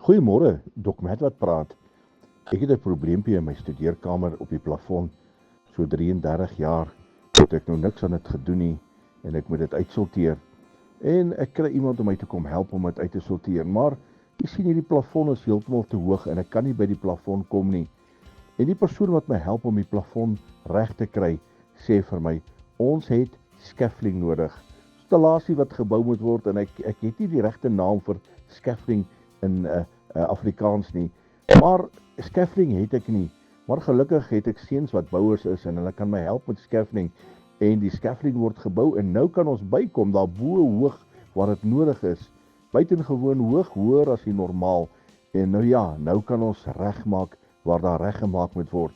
Goeiemôre, Dok Matt wat praat. Ek het 'n probleempie in my studeerkamer op die plafon. So 33 jaar het ek nou niks aan dit gedoen nie en ek moet dit uitsorteer. En ek kry iemand om my te kom help om dit uit te sorteer, maar jy sien hierdie plafon is heeltemal te hoog en ek kan nie by die plafon kom nie. En die persoon wat my help om die plafon reg te kry, sê vir my, ons het scaffolding nodig. Installasie wat gebou moet word en ek het nie die regte naam vir scaffolding in Afrikaans nie. Maar scaffolding het ek nie. Maar gelukkig het ek seuns wat bouers is en hulle kan my help met scaffolding. En die scaffolding word gebou en nou kan ons bykom daarbo hoog waar dit nodig is. Buitengewoon hoog, hoër as die normaal. En nou ja, nou kan ons regmaak waar daar reggemaak moet word.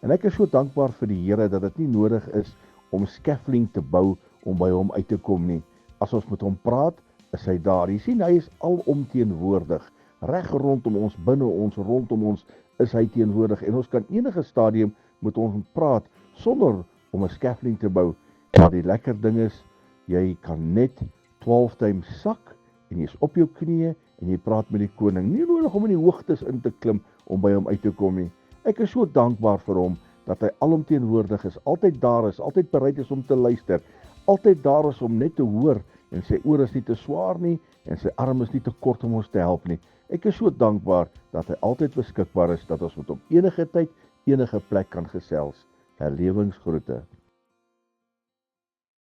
En ek is so dankbaar vir die Here dat dit nie nodig is om scaffolding te bou om by hom uit te kom nie. As ons met hom praat, is hy daar. Jy sien, hy is alomteenwoordig. Reg rondom ons, binne ons, rondom ons is hy teenwoordig. En ons kan enige stadium met ons praat sonder om 'n scaffolding te bou. Maar die lekker ding is, jy kan net 12 times sak en jy is op jou knieë en jy praat met die koning. Nie nodig om in die hoogtes in te klim om by hom uit te kom nie. Ek is so dankbaar vir hom dat hy alomteenwoordig is, altyd daar is, altyd bereid is om te luister, altyd daar is om net te hoor en sy oor is nie te swaar nie en sy arm is nie te kort om ons te help nie. Ek is so dankbaar dat hy altyd beskikbaar is, dat ons met hom enige tyd, enige plek kan gesels. Herlewingsgroete.